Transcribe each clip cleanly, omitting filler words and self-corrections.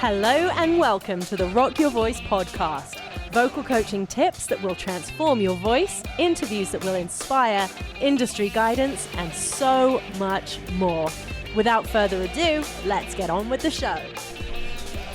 Hello and welcome to the Rock Your Voice podcast. Vocal coaching tips that will transform your voice, interviews that will inspire, industry guidance, and so much more. Without further ado, let's get on with the show.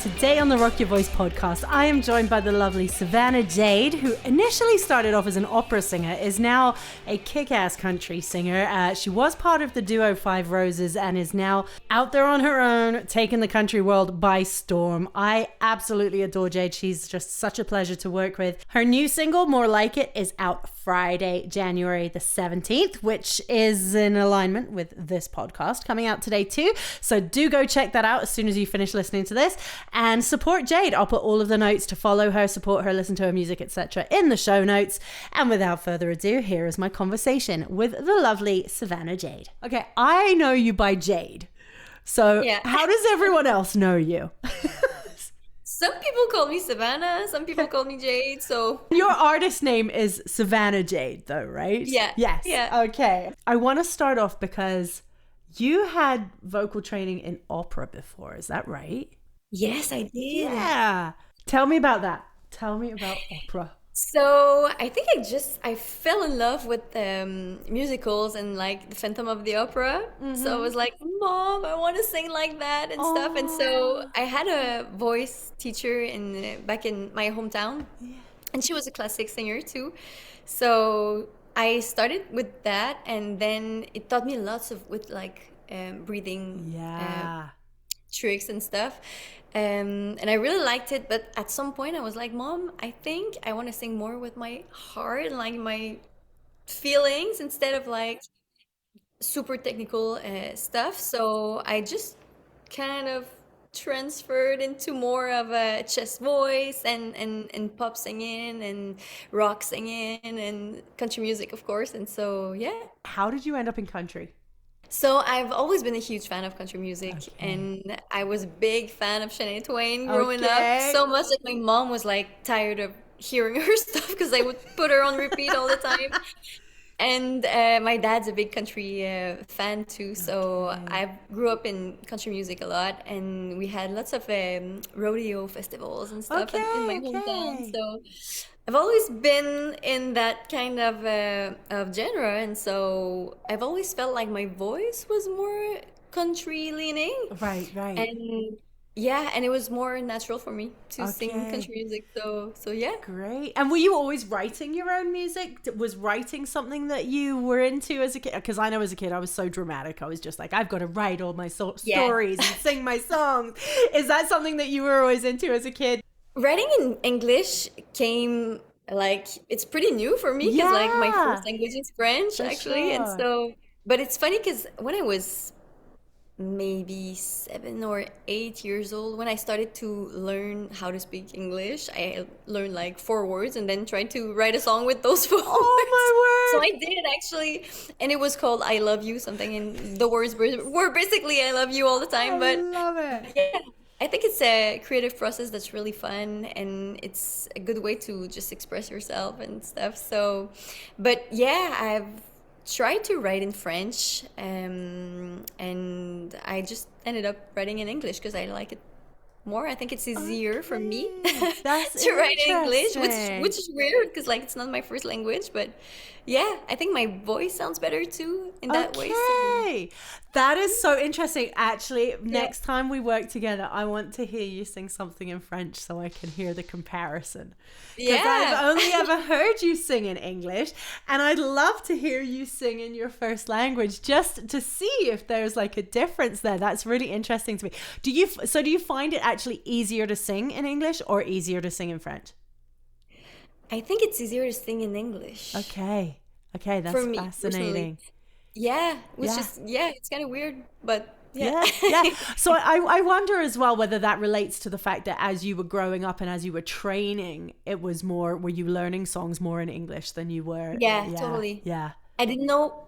Today on the Rock Your Voice podcast, I am joined by the lovely Savannah Jade, who initially started off as an opera singer, is now a kick-ass country singer. She was part of the duo Five Roses and is now out there on her own, taking the country world by storm. I absolutely adore Jade. She's just such a pleasure to work with. Her new single, More Like It, is out Friday, January the 17th, which is in alignment with this podcast coming out today too. So do go check that out as soon as you finish listening to this. And support Jade. I'll put all of the notes to follow her, support her, listen to her music, etc. in the show notes. And without further ado, here is my conversation with the lovely Savannah Jade. Okay, I know you by Jade. So How does everyone else know you? Some people call me Savannah, some people call me Jade, so... Your artist name is Savannah Jade though, right? Yeah. Yes. Yeah. Okay. I want to start off because you had vocal training in opera before, is that right? Yes, I did. Yeah. Tell me about that. Tell me about opera. So I think I fell in love with musicals and like the Phantom of the Opera. Mm-hmm. So I was like, Mom, I want to sing like that and stuff. And so I had a voice teacher back in my hometown, and she was a classic singer too. So I started with that, and then it taught me lots with breathing tricks and stuff. And I really liked it, but at some point I was like, Mom, I think I want to sing more with my heart and like my feelings instead of like super technical stuff. So I just kind of transferred into more of a chest voice and pop singing and rock singing and country music, of course. And so, yeah. How did you end up in country? So I've always been a huge fan of country music, and I was a big fan of Shania Twain growing up, so much that my mom was like tired of hearing her stuff because I would put her on repeat all the time. And my dad's a big country fan too, so I grew up in country music a lot, and we had lots of rodeo festivals and stuff in my hometown. So I've always been in that kind of genre, and so I've always felt like my voice was more country leaning. Right. And it was more natural for me to sing country music. So yeah. Great. And were you always writing your own music? Was writing something that you were into as a kid? Because I know as a kid I was so dramatic. I was just like, I've got to write all my stories and sing my songs. Is that something that you were always into as a kid? Writing in English came it's pretty new for me because my first language is French actually. Sure. And so, but it's funny because when I was maybe 7 or 8 years old, when I started to learn how to speak English, I learned like 4 words and then tried to write a song with those 4 words. Oh my word! So I did actually, and it was called "I Love You" something, and the words were basically "I love you" all the time. I love it. Yeah. I think it's a creative process that's really fun, and it's a good way to just express yourself and stuff. So, but yeah, I've tried to write in French, and I just ended up writing in English because I like it more. I think it's easier for me to write in English, which is weird because it's not my first language, but yeah, I think my voice sounds better too in that way. So. That is so interesting. Actually, next time we work together, I want to hear you sing something in French so I can hear the comparison. Because I've only ever heard you sing in English, and I'd love to hear you sing in your first language just to see if there's like a difference there. That's really interesting to me. Do you find it actually easier to sing in English or easier to sing in French? I think it's easier to sing in English. Okay, that's for me, fascinating. Personally. Yeah, it's kind of weird, but yeah. So I wonder as well whether that relates to the fact that as you were growing up and as you were training, were you learning songs more in English than you were? Yeah, totally. Yeah. I didn't know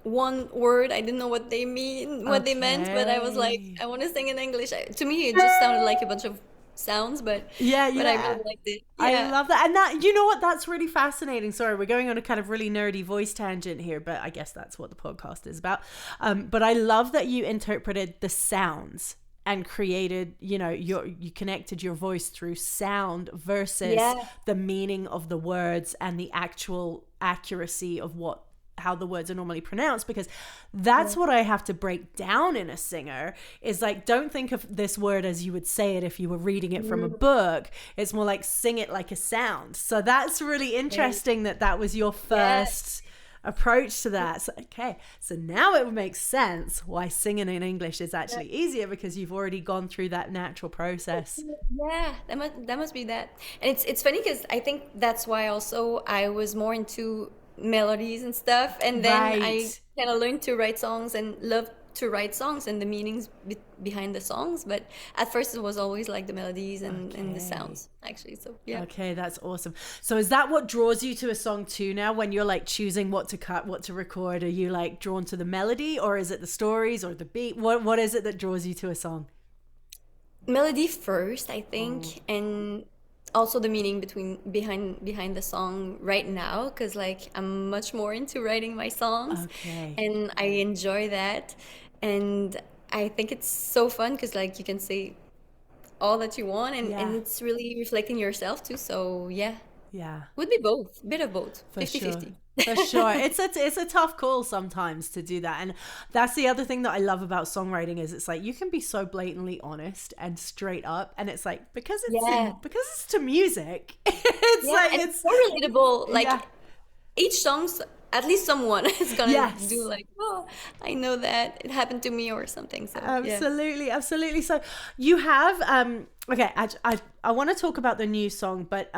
one word. I didn't know what they meant, but I was like, I want to sing in English. To me, it just sounded like a bunch of sounds, but I really liked it. I love that. And that, you know what, that's really fascinating. Sorry, we're going on a kind of really nerdy voice tangent here, but I guess that's what the podcast is about. But I love that you interpreted the sounds and created, you connected your voice through sound versus Yeah. the meaning of the words and the actual accuracy of how the words are normally pronounced, because that's what I have to break down in a singer is like, don't think of this word as you would say it if you were reading it from a book. It's more like sing it like a sound. So that's really interesting that was your first approach to that. So, okay, so now it makes sense why singing in English is actually easier, because you've already gone through that natural process. Yeah, that must be that. And it's funny because I think that's why also I was more into melodies and stuff, and then I Right. kind of learned to write songs and love to write songs and the meanings behind the songs. But at first it was always like the melodies and the Okay. sounds actually. So yeah. Okay, that's awesome. So is that what draws you to a song too now, when you're like choosing what to cut, what to record? Are you like drawn to the melody, or is it the stories or the beat? What is it that draws you to a song? Melody first, I think, and also the meaning behind the song right now, because like I'm much more into writing my songs, Okay. and I enjoy that, and I think it's so fun because like you can say all that you want, and Yeah. it's really reflecting yourself too. So yeah, Yeah. would be both, bit of both, For fifty sure. fifty. For sure. It's a tough call sometimes to do that. And that's the other thing that I love about songwriting is it's like you can be so blatantly honest and straight up, and it's like Yeah, because it's to music. It's yeah, like and it's it's so relatable. Like yeah. each song's at least someone is gonna do Yes. like, oh, I know that it happened to me or something. So yeah. Absolutely, absolutely. So you have okay, I want to talk about the new song, but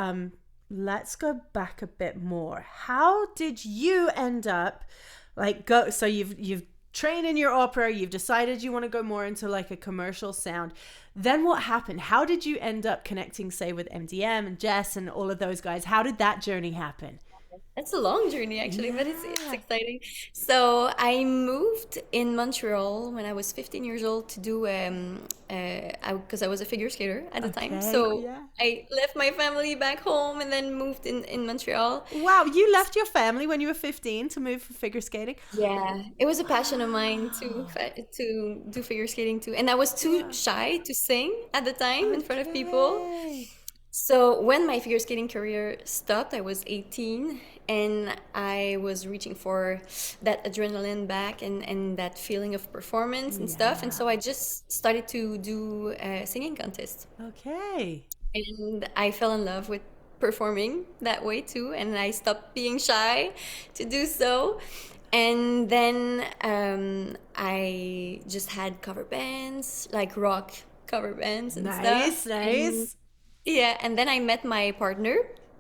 let's go back a bit more. How did you end up like go so you've trained in your opera, you've decided you want to go more into like a commercial sound. Then what happened? How did you end up connecting, say, with MDM and Jess and all of those guys? How did that journey happen? It's a long journey actually, but it's Yeah. exciting. So I moved in Montreal when I was 15 years old to do because I was a figure skater at the time. Okay, So yeah. I left my family back home and then moved in Montreal. Wow, you left your family when you were 15 to move for figure skating? Yeah, it was a passion of mine Wow. to do figure skating too, and I was too Wow. shy to sing at the time in front of people. Okay. So when my figure skating career stopped, I was 18 and I was reaching for that adrenaline back and that feeling of performance and stuff. And Yeah. so I just started to do a singing contest. Okay. And I fell in love with performing that way too. And I stopped being shy to do so. And then I just had cover bands, like rock cover bands and Nice, stuff. And nice. yeah, and then I met my partner,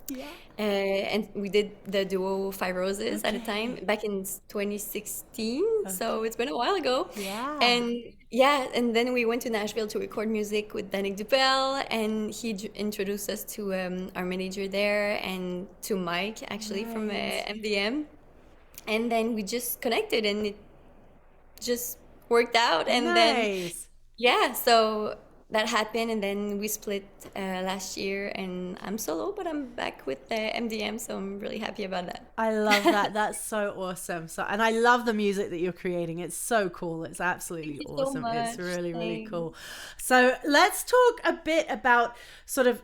Yeah. and we did the duo Five Roses at a time Okay. back in 2016. So Okay. it's been a while ago. Yeah. And yeah, and then we went to Nashville to record music with Danik Dupel, and he introduced us to our manager there and to Mike, actually, from Nice. MDM. And then we just connected, and it just worked out. And then Nice. yeah, so that happened, and then we split last year, and I'm solo, but I'm back with MDM, so I'm really happy about that. I love that. That's so awesome. So, and I love the music that you're creating. It's so cool. It's absolutely Thank you so awesome. It's much. really, really Thanks. cool. So, let's talk a bit about sort of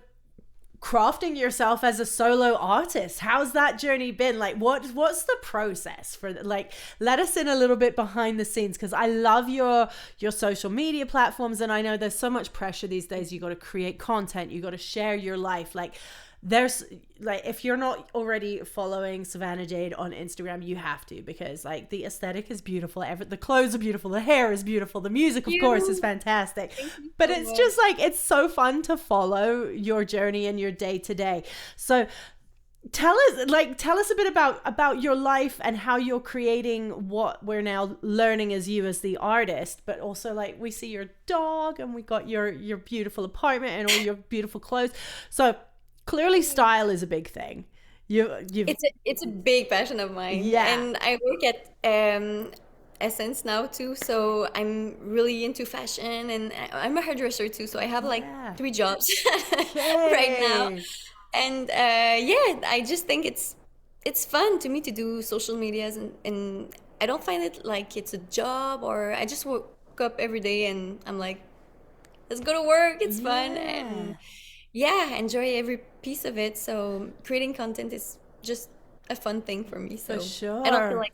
crafting yourself as a solo artist. How's that journey been? Like what's the process for like let us in a little bit behind the scenes, because I love your social media platforms, and I know there's so much pressure these days. You got to create content, you got to share your life. Like there's like, if you're not already following Savannah Jade on Instagram, you have to, because like the aesthetic is beautiful, the clothes are beautiful, the hair is beautiful, the music of course is You. fantastic, Thank you but so it's much. just like it's so fun to follow your journey and your day to day. So tell us a bit about your life and how you're creating what we're now learning as you as the artist, but also like we see your dog and we got your beautiful apartment and all your beautiful clothes. So clearly style is a big thing. You've It's a big passion of mine, yeah. and I work at Essence now too, so I'm really into fashion, and I'm a hairdresser too, so I have like Yeah. 3 jobs right now. Okay. And yeah, I just think it's fun to me to do social medias, and I don't find it like it's a job, or I just woke up every day and I'm like, let's go to work. It's fun. Yeah. And yeah, enjoy every piece of it. So creating content is just a fun thing for me. For So I don't feel sure. like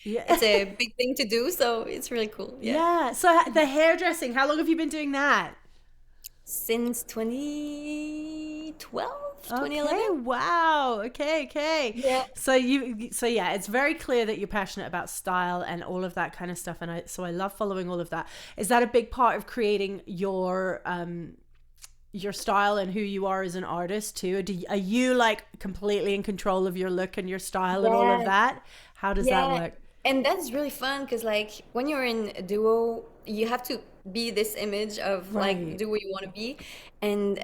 Yeah. it's a big thing to do. So it's really cool. Yeah. Yeah. So the hairdressing, how long have you been doing that? Since 2012, Okay, 2011. wow. Okay. Yeah. So yeah, it's very clear that you're passionate about style and all of that kind of stuff, and I love following all of that. Is that a big part of creating your style and who you are as an artist too? Are you like completely in control of your look and your style and all of Yeah. that? How does that Yeah, work? and that's really fun because like when you're in a duo, you have to be this image of like Right. do what you want to be, and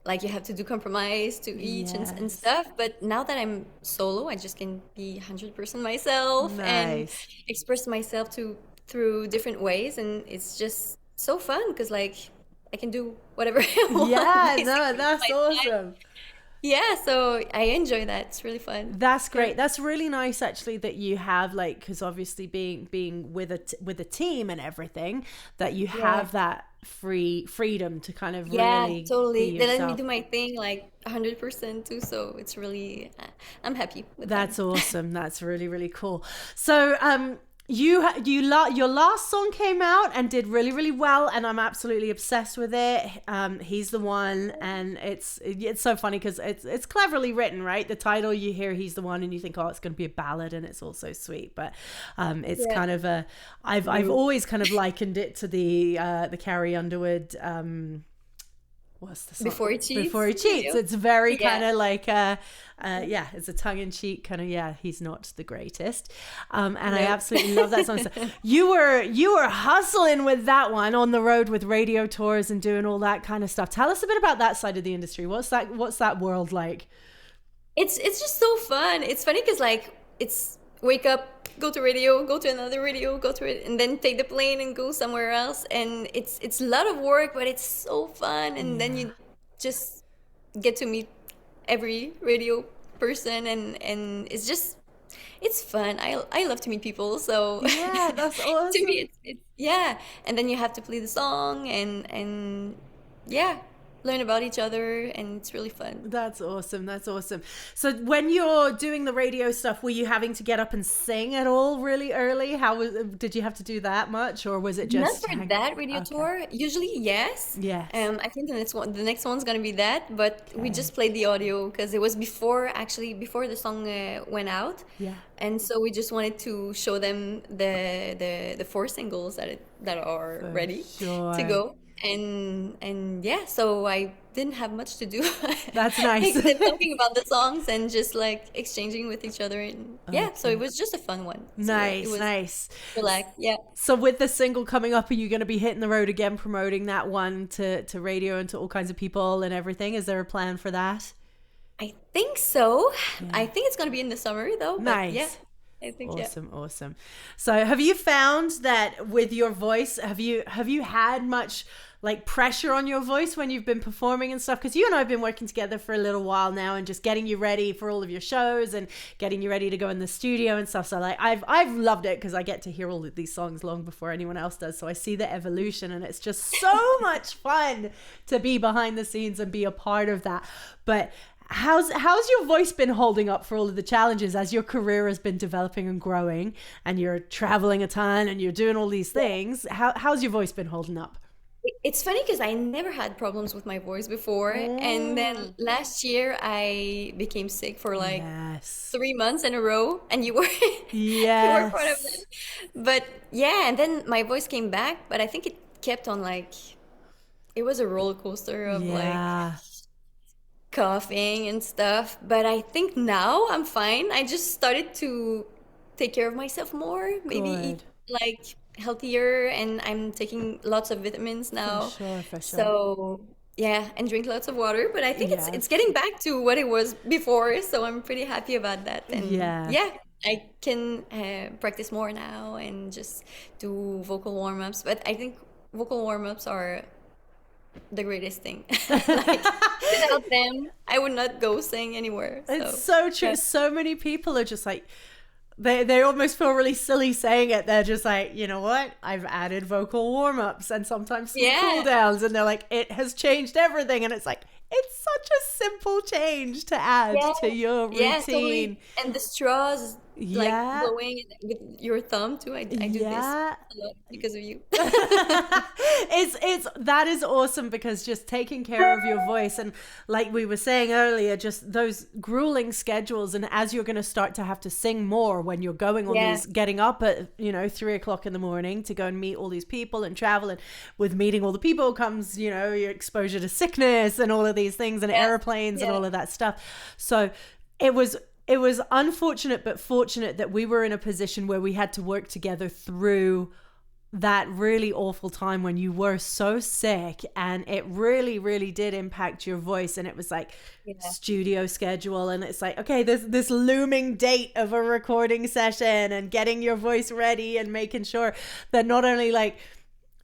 like you have to do compromise to each and Yes. stuff. But now that I'm solo, I just can be 100% myself and Nice. express myself to through different ways, and it's just so fun because like I can do whatever I want Yeah, no, basically with that's my time. awesome. Yeah, so I enjoy that. It's really fun. That's Yeah. great. That's really nice actually that you have like, because obviously being with with a team and everything, that you Yeah. have that freedom to kind of Yeah, really be totally. They let me yourself. do my thing like 100% too, so it's really I'm happy with them. That's awesome. That's really, really cool. So, your last song came out and did really, really well, and I'm absolutely obsessed with it. He's the one, and it's so funny because it's cleverly written, right? The title, you hear "He's the One" and you think, oh, it's going to be a ballad, and it's also sweet, but it's Yeah. kind of a I've always kind of likened it to the Carrie Underwood. What's the song? Before he Before cheats he cheats. video. It's very kind Yeah. of like yeah, it's a tongue-in-cheek kind of, yeah, he's not the greatest, and I Nope. absolutely love that song. So you were hustling with that one on the road with radio tours and doing all that kind of stuff. Tell us a bit about that side of the industry. What's that world like? It's just so fun. It's funny because like it's wake up, go to radio, go to another radio, go to it, and then take the plane and go somewhere else. And it's a lot of work, but it's so fun. And then Yeah. you just get to meet every radio person, and it's fun. I love to meet people, so Yeah, that's to me awesome. it's yeah. And then you have to play the song and yeah, learn about each other, and it's really fun. That's awesome. That's awesome. So when you're doing the radio stuff, were you having to get up and sing at all really early? Did you have to do that much, or was it Not just for that radio okay. tour. Usually, yes. Yes. I think the next one's gonna be that, but we Okay. just played the audio because it was before the song went out, Yeah. and so we just wanted to show them the four singles that are For ready to sure. go, and yeah, so I didn't have much to do That's nice. except talking about the songs and just like exchanging with each other, and yeah, so it Okay. was just a fun one. So it Nice, was nice. relaxed. Yeah. So with the single coming up, are you going to be hitting the road again, promoting that one to radio and to all kinds of people and everything? Is there a plan for that? I think so. I Yeah. think it's gonna be in the summer though, but yeah, Nice. I think yeah. Awesome, awesome. So have you found that with your voice, have you had much like pressure on your voice when you've been performing and stuff? Because you and I have been working together for a little while now and just getting you ready for all of your shows and getting you ready to go in the studio and stuff. So like I've loved it because I get to hear all of these songs long before anyone else does. So I see the evolution and it's just so much fun to be behind the scenes and be a part of that. But how's your voice been holding up for all of the challenges as your career has been developing and growing and you're traveling a ton and you're doing all these things? How's your voice been holding up? It's funny because I never had problems with my voice before, and Mm. then last year I became sick for like Yes. 3 months in a row, and you were you were part of Yes. it. But yeah, and then my voice came back, but I think it kept on like it was a roller coaster of like Yeah. coughing and stuff. But I think now I'm fine. I just started to take care of myself more, maybe eat Good. like healthier, and I'm taking lots of vitamins For now. sure, for sure. So yeah, and drink lots of water. But I think it's Yes. getting back to what it was before, so I'm pretty happy about that. And Yeah. yeah, I can practice more now and just do vocal warm-ups. But I think vocal warm-ups are the greatest thing. Like without them, I would not go sing anywhere. It's So so true. yeah. So many people are just like, they almost feel really silly saying it. They're just like, you know what? I've added vocal warm-ups and sometimes some cool Yeah. downs, and they're like, it has changed everything. And it's like, it's such a simple change to add Yeah. to your Yeah, routine. totally. And the straws, like Yeah. blowing with your thumb too. I do this Yeah. a lot because of you. It's that is awesome, because just taking care of your voice, and like we were saying earlier, just those grueling schedules, and as you're going to start to have to sing more when you're going on Yeah. these, getting up at 3 o'clock in the morning to go and meet all these people and travel, and with meeting all the people comes your exposure to sickness and all of these things, and Yeah. airplanes and Yeah. all of that stuff. So it was unfortunate but fortunate that we were in a position where we had to work together through that really awful time when you were so sick, and it really, really did impact your voice. And it was like Yeah. studio schedule, and it's like, okay, there's this looming date of a recording session, and getting your voice ready and making sure that not only like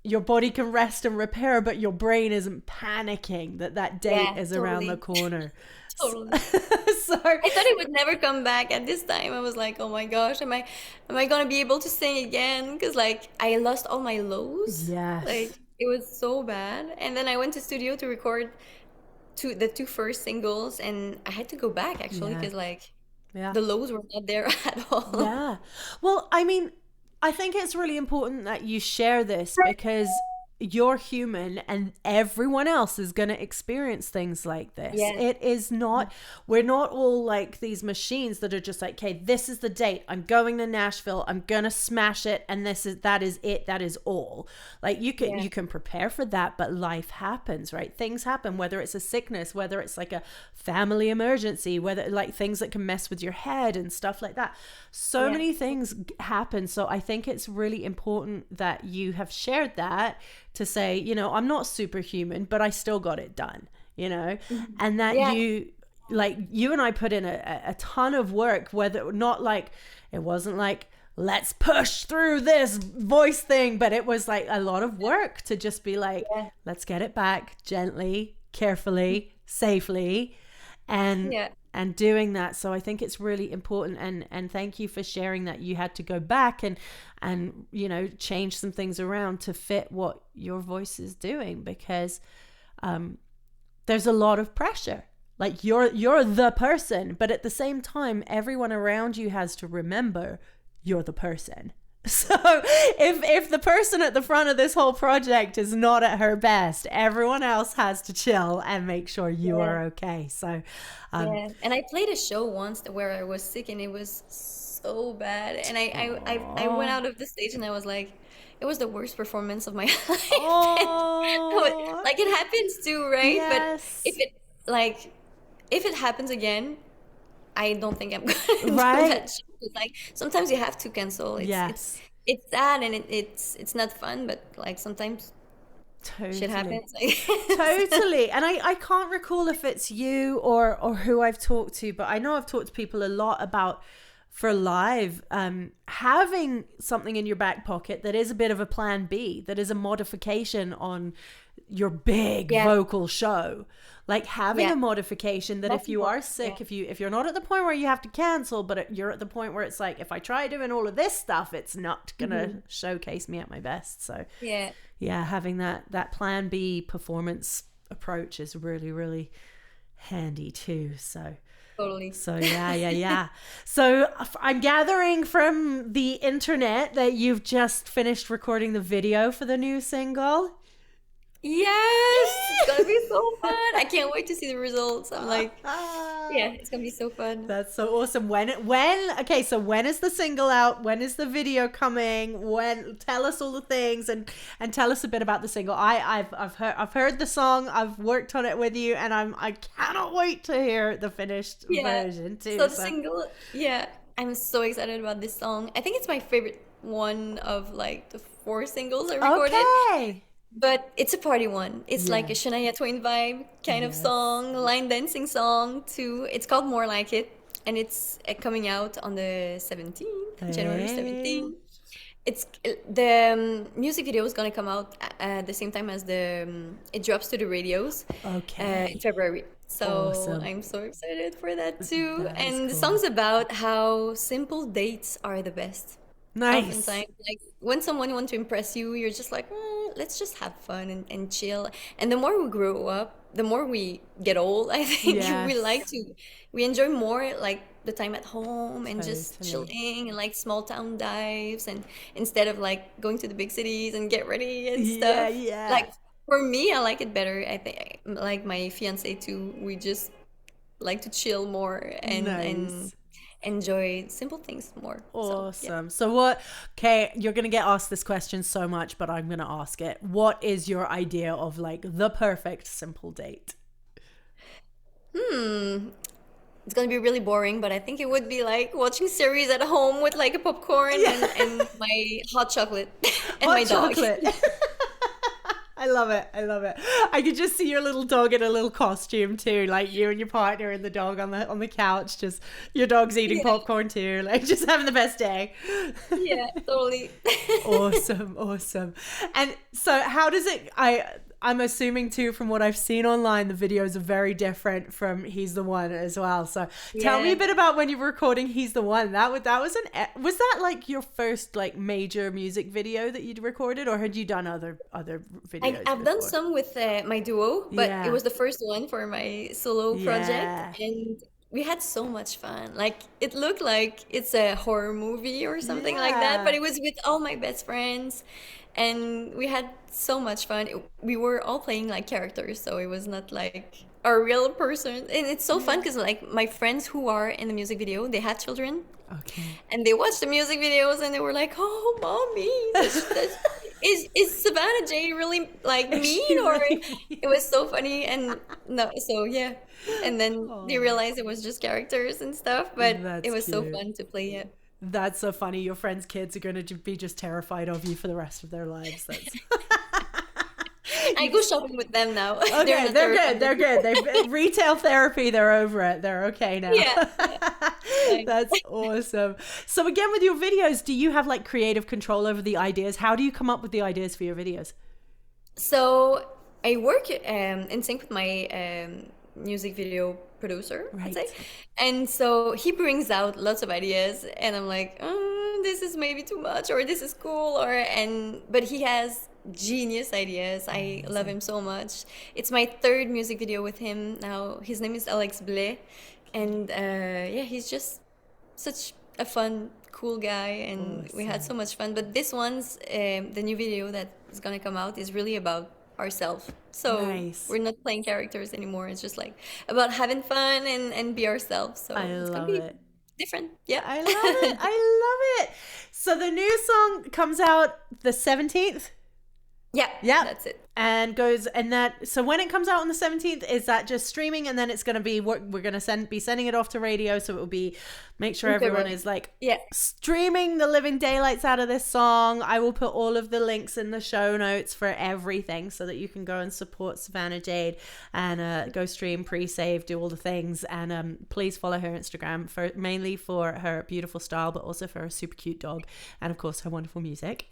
your body can rest and repair, but your brain isn't panicking that date Yeah, is around the totally. corner. Totally. So I thought it would never come back at this time. I was like, oh my gosh, am I gonna be able to sing again? Because like I lost all my lows. Like yes. it was so bad. And then I went to studio to record the two first singles, and I had to go back actually Yeah. because like Yeah. the lows were not there at all. Yeah. Well, I mean, I think it's really important that you share this, because you're human and everyone else is going to experience things like this. Yeah. It is not, we're not all like these machines that are just like, okay, this is the date. I'm going to Nashville. I'm going to smash it. And that is it. That is all. Like Yeah. you can prepare for that, but life happens, right? Things happen, whether it's a sickness, whether it's like a family emergency, whether like things that can mess with your head and stuff like that. So Yeah. many things happen. So I think it's really important that you have shared that, to say, I'm not superhuman, but I still got it done, and that Yeah. you and I put in a ton of work, whether not like, it wasn't like, let's push through this voice thing, but it was like a lot of work to just be like, Yeah. let's get it back gently, carefully, safely, and Yeah. and doing that. So I think it's really important, and thank you for sharing that you had to go back and change some things around to fit what your voice is doing, because there's a lot of pressure. Like you're the person, but at the same time everyone around you has to remember you're the person. So if the person at the front of this whole project is not at her best, everyone else has to chill and make sure you Yeah. are okay. So Yeah. And I played a show once where I was sick and it was so bad. And I went out of the stage and I was like, it was the worst performance of my life. oh Like it happens too, right? But yes, if it happens again, I don't think I'm gonna do right, that show. It's like sometimes you have to cancel. yes, It's sad and it's not fun, but like sometimes shit totally. happens, I guess. Totally. And I can't recall if it's you or who I've talked to, but I know I've talked to people a lot about, for live, having something in your back pocket that is a bit of a plan B, that is a modification on your big Yeah. vocal show. Like having Yeah. a modification that That's if you are important. sick, Yeah. if you're not at the point where you have to cancel, but you're at the point where it's like, if I try doing all of this stuff, it's not gonna showcase me at my best. So Yeah. yeah, having that plan B performance approach is really, really handy too. So Totally. yeah. So I'm gathering from the internet that you've just finished recording the video for the new single. Yes, it's gonna be so fun. I can't wait to see the results. I'm like, yeah, it's gonna be so fun. That's so awesome. Okay, so when is the single out? When is the video coming? Tell us all the things, and tell us a bit about the single. I've heard the song, I've worked on it with you, and I cannot wait to hear the finished Yeah. version too. So the single, yeah, I'm so excited about this song. I think it's my favorite one of like the 4 singles I recorded. Okay. But it's a party one. It's like a Yes. Shania Twain vibe kind of Yes. song, line dancing song too. It's called More Like It, and it's coming out on the 17th, January Hey. 17th. It's the music video is gonna come out at the same time as it drops to the radios Okay. in February. So Awesome. I'm so excited for that too. That is And the cool. song's about how simple dates are the best. Nice. Oftentimes, like when someone wants to impress you, you're just like, let's just have fun and chill. And the more we grow up, the more we get old, I think Yes. we enjoy more like the time at home and just Totally. chilling and like small town dives and instead of like going to the big cities and get ready and Yeah, stuff. yeah. Like for me, I like it better. I think like my fiance too. We just like to chill more and Nice. enjoy simple things more. So yeah. Awesome. So what, okay, you're going to get asked this question so much, but I'm going to ask it. What is your idea of like the perfect simple date? Hmm. It's gonna be really boring, but I think it would be like watching series at home with like a popcorn Yeah. and my hot chocolate and Hot my dog. chocolate. I love it. I love it. I could just see your little dog in a little costume too, like you and your partner and the dog on the couch. Just your dog's eating Yeah, popcorn too, like just having the best day. yeah, totally. Awesome, awesome. And so how does it I'm assuming too from what I've seen online the videos are very different from He's the One as well. So tell me a Yeah. bit about when you were recording He's the One. That was was that like your first like major music video that you'd recorded, or had you done other videos I've done before? some with my duo, but it Yeah. was the first one for my solo project, Yeah. and we had so much fun. Like it looked like it's a horror movie or something like that, but Yeah. it was with all my best friends, and we had so much fun. We were all playing like characters, so it was not like a real person. And it's so fun Yeah. because like my friends who are in the music video, they had children, Okay. and they watched the music videos and they were like, "Oh, mommy, is Savannah Jade really like Is she mean?" Or really it was so funny and no, so yeah. And then they Oh, realized it was just characters and stuff, but it that's was so cute. fun to play it. That's so funny. Your friends' kids are going to be just terrified of you for the rest of their lives. That's I go shopping with them now. They're okay. not They're good. terrified. They're good. They've retail therapy. They're over it. They're okay now. Yeah, yeah. Like, That's awesome. So again, with your videos, do you have like creative control over the ideas? How do you come up with the ideas for your videos? so I work in sync with my music video producer, I'd say. Right. And so he brings out lots of ideas, and I'm like, this is maybe too much, or this is cool, but he has genius ideas. I love Amazing. him so much. It's my third music video with him now. His name is Alex Blais, and yeah, he's just such a fun, cool guy, and we had Awesome. so much fun. But this one's the new video that is gonna come out is really about ourselves. So Nice. we're not playing characters anymore. It's just like about having fun and be ourselves. I So it's gonna love be it. different. Yeah. I love it. I love it. So the new song comes out the 17th. Yeah, Yep. that's it. And goes and that so when it comes out on the 17th, is that just streaming, and then it's going to be what we're going to be sending it off to radio, so it will be make sure In everyone February. is like Yeah. streaming the living daylights out of this song. I will put all of the links in the show notes for everything so that you can go and support Savannah Jade and go stream, pre-save, do all the things, and please follow her Instagram for mainly for her beautiful style, but also for her super cute dog, and of course her wonderful music.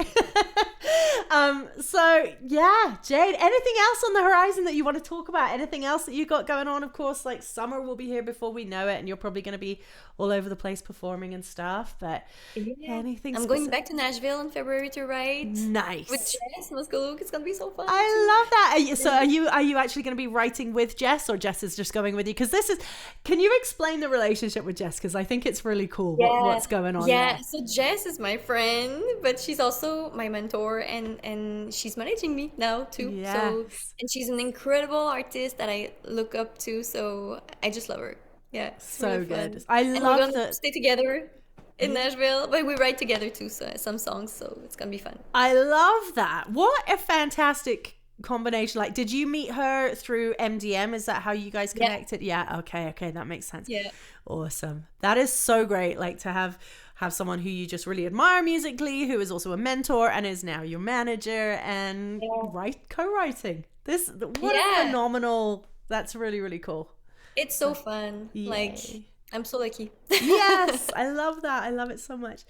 So yeah, Jade, anything else on the horizon that you want to talk about? Anything else that you got going on? Of course, like summer will be here before we know it, and you're probably going to be all over the place performing and stuff, but Yeah. anything I'm going specific? back to Nashville in February to write with Nice. Jess Muskaluk. It's gonna be so fun too. I love that. So are you actually going to be writing with Jess, or Jess is just going with you? Because this is, can you explain the relationship with Jess? Because I think it's really cool Yeah, what's going on yeah. there. So Jess is my friend, but she's also my mentor, and she's managing me now too. So, Yes. and she's an incredible artist that I look up to. So I just love her. Yeah, it's So really good. fun. I And we're love gonna that. stay together in Nashville, but we write together too. So some songs, so it's gonna be fun. I love that. What a fantastic combination. Like, did you meet her through MDM? Is that how you guys Yeah, connected? Yeah. Okay. Okay. That makes sense. yeah, Awesome. That is so great. Like to have someone who you just really admire musically, who is also a mentor and is now your manager and yeah, co-writing. What a yeah. phenomenal. That's really, really cool. It's so fun. Like Yay. I'm so lucky. Yes, I love that. I love it so much.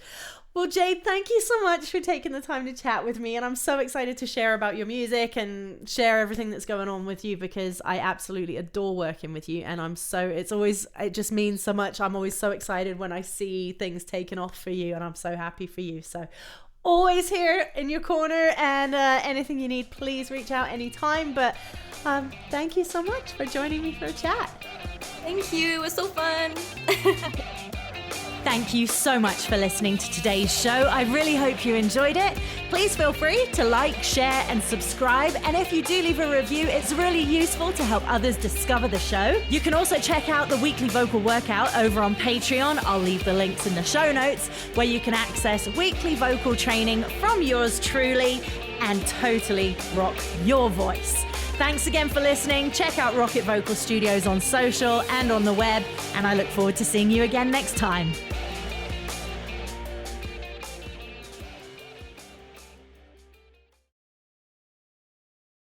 Well, Jade, thank you so much for taking the time to chat with me. And I'm so excited to share about your music and share everything that's going on with you, because I absolutely adore working with you. And it just means so much. I'm always so excited when I see things taken off for you, and I'm so happy for you. So always here in your corner, and anything you need, please reach out anytime. But thank you so much for joining me for a chat. Thank you. It was so fun. Thank you so much for listening to today's show. I really hope you enjoyed it. Please feel free to like, share, and subscribe. And if you do leave a review, it's really useful to help others discover the show. You can also check out the weekly vocal workout over on Patreon. I'll leave the links in the show notes, where you can access weekly vocal training from yours truly and totally rock your voice. Thanks again for listening. Check out Rocket Vocal Studios on social and on the web, and I look forward to seeing you again next time.